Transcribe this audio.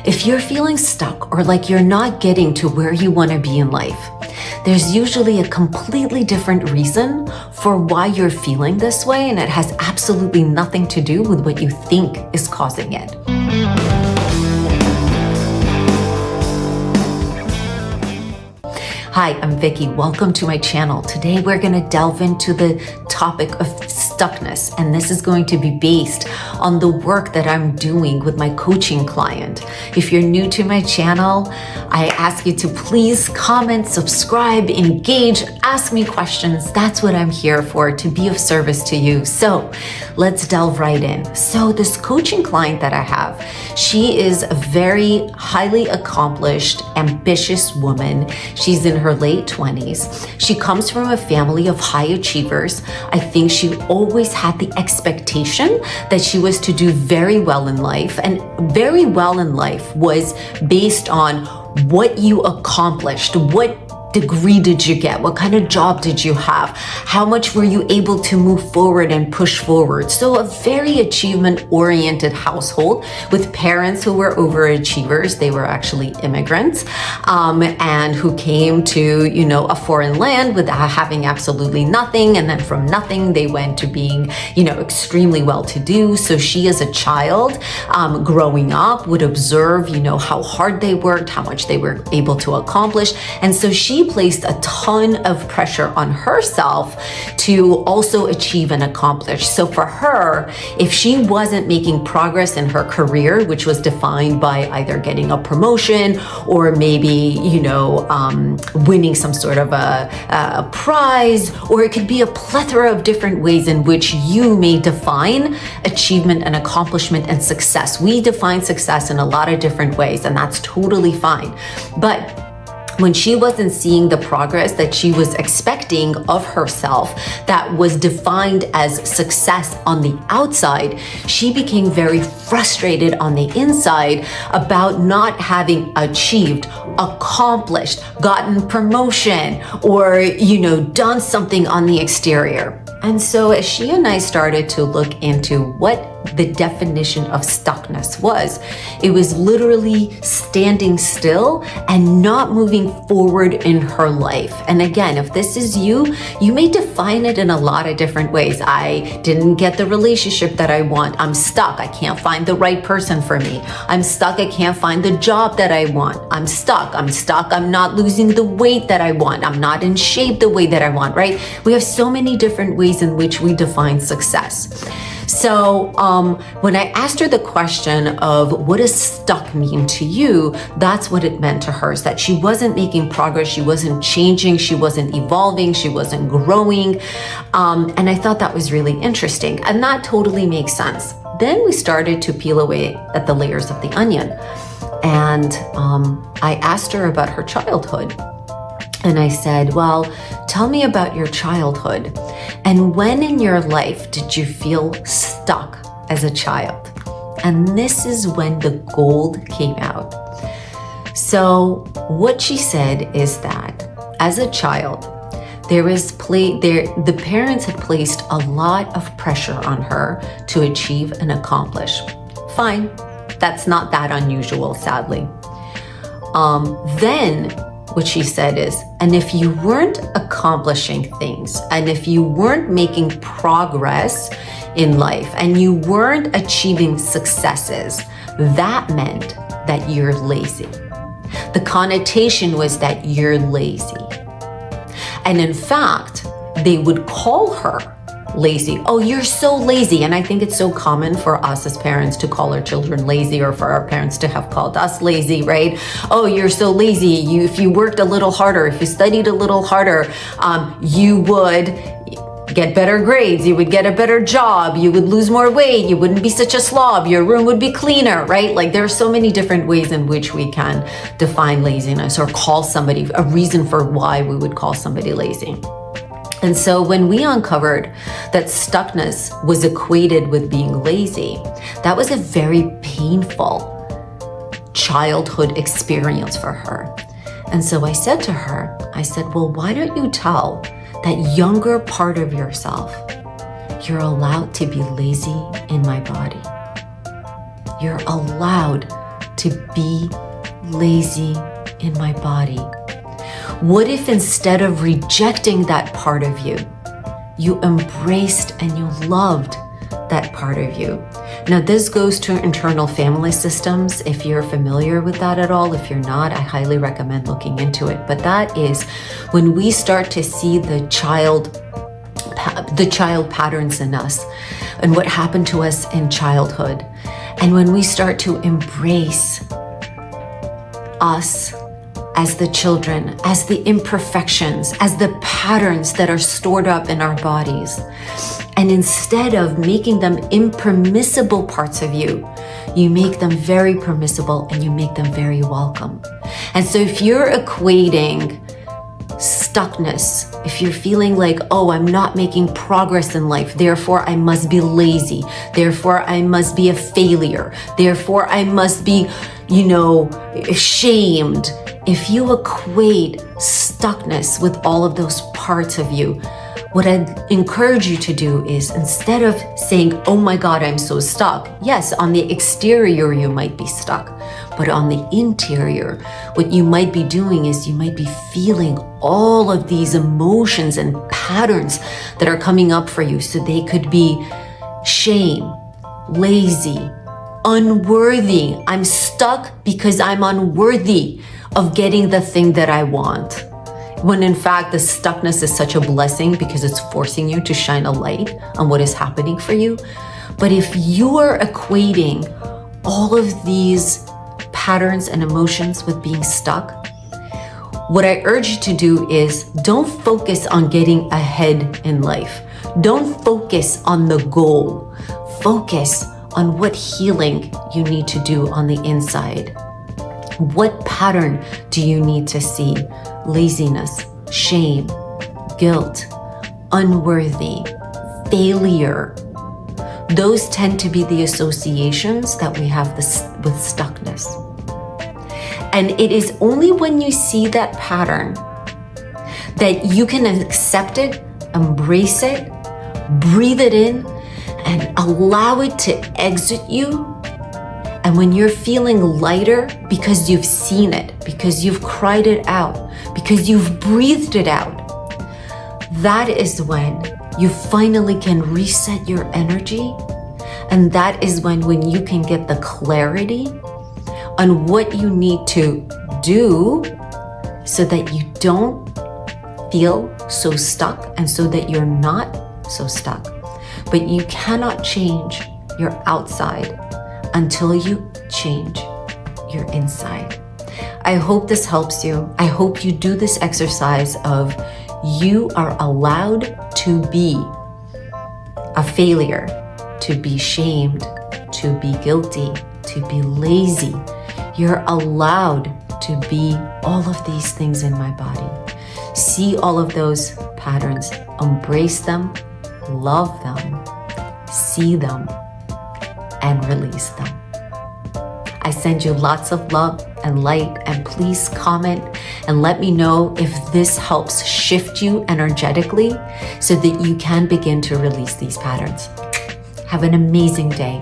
If you're feeling stuck or like you're not getting to where you want to be in life, there's usually a completely different reason for why you're feeling this way, and it has absolutely nothing to do with what you think is causing it. Hi, I'm Vicky. Welcome to my channel. Today we're going to delve into the topic of stuckness, and this is going to be based on the work that I'm doing with my coaching client. If you're new to my channel, I ask you to please comment, subscribe, engage, ask me questions. That's what I'm here for, to be of service to you. So let's delve right in. So this coaching client that I have, she is a very highly accomplished, ambitious woman. She's in her late 20s. She comes from a family of high achievers. I think she always had the expectation that she was to do very well in life, and very well in life was based on what you accomplished, what degree did you get? What kind of job did you have? How much were you able to move forward and push forward? So a very achievement-oriented household with parents who were overachievers. They were actually immigrants and who came to, a foreign land with having absolutely nothing. And then from nothing, they went to being, extremely well-to-do. So she as a child growing up would observe, how hard they worked, how much they were able to accomplish. And so she placed a ton of pressure on herself to also achieve and accomplish. So for her, if she wasn't making progress in her career, which was defined by either getting a promotion or maybe, winning some sort of a prize, or it could be a plethora of different ways in which you may define achievement and accomplishment and success. We define success in a lot of different ways, and that's totally fine. But when she wasn't seeing the progress that she was expecting of herself that was defined as success on the outside, she became very frustrated on the inside about not having achieved, accomplished, gotten promotion, or, done something on the exterior. And so as she and I started to look into what the definition of stuckness was, it was literally standing still and not moving forward in her life. And again, if this is you, you may define it in a lot of different ways. I didn't get the relationship that I want. I'm stuck. I can't find the right person for me. I'm stuck. I can't find the job that I want. I'm stuck. I'm not losing the weight that I want. I'm not in shape the way that I want, right? We have so many different ways in which we define success. So when I asked her the question of what does stuck mean to you, that's what it meant to her, is that she wasn't making progress, she wasn't changing, she wasn't evolving, she wasn't growing. And I thought that was really interesting, and that totally makes sense. Then we started to peel away at the layers of the onion. And I asked her about her childhood. And I said, well, tell me about your childhood. And when in your life did you feel stuck as a child? And this is when the gold came out. So what she said is that as a child, the parents had placed a lot of pressure on her to achieve and accomplish. Fine, that's not that unusual, sadly. Then what she said is, and if you weren't accomplishing things, and if you weren't making progress in life, and you weren't achieving successes, that meant that you're lazy. The connotation was that you're lazy. And in fact, they would call her lazy. Oh, you're so lazy. And I think it's so common for us as parents to call our children lazy, or for our parents to have called us lazy, right? Oh, you're so lazy. If you worked a little harder, if you studied a little harder, you would get better grades, you would get a better job, you would lose more weight, you wouldn't be such a slob, your room would be cleaner, right? Like there are so many different ways in which we can define laziness or call somebody, a reason for why we would call somebody lazy. And so when we uncovered that stuckness was equated with being lazy, that was a very painful childhood experience for her. And so I said to her, well, why don't you tell that younger part of yourself, you're allowed to be lazy in my body. You're allowed to to be lazy in my body? What if instead of rejecting that part of you, you embraced and you loved that part of you? Now, this goes to internal family systems. If you're familiar with that at all, if you're not, I highly recommend looking into it. But that is when we start to see the child patterns in us and what happened to us in childhood. And when we start to embrace us as the children, as the imperfections, as the patterns that are stored up in our bodies. And instead of making them impermissible parts of you, you make them very permissible and you make them very welcome. And so if you're equating stuckness, if you're feeling like, oh, I'm not making progress in life, therefore I must be lazy, therefore I must be a failure, therefore I must be, ashamed. If you equate stuckness with all of those parts of you, what I'd encourage you to do is, instead of saying, oh my God, I'm so stuck. Yes, on the exterior, you might be stuck, but on the interior, what you might be doing is you might be feeling all of these emotions and patterns that are coming up for you. So they could be shame, lazy, unworthy. I'm stuck because I'm unworthy of getting the thing that I want. When in fact, the stuckness is such a blessing because it's forcing you to shine a light on what is happening for you. But if you are equating all of these patterns and emotions with being stuck, what I urge you to do is don't focus on getting ahead in life. Don't focus on the goal. Focus on what healing you need to do on the inside. What pattern do you need to see? Laziness, shame, guilt, unworthy, failure. Those tend to be the associations that we have with stuckness. And it is only when you see that pattern that you can accept it, embrace it, breathe it in, and allow it to exit you. And when you're feeling lighter because you've seen it, because you've cried it out, because you've breathed it out, that is when you finally can reset your energy. And that is when you can get the clarity on what you need to do so that you don't feel so stuck and so that you're not so stuck. But you cannot change your outside until you change your inside. I hope this helps you. I hope you do this exercise of you are allowed to be a failure, to be shamed, to be guilty, to be lazy. You're allowed to be all of these things in my body. See all of those patterns, embrace them, love them, see them, and release them. I send you lots of love and light, and please comment and let me know if this helps shift you energetically so that you can begin to release these patterns. Have an amazing day.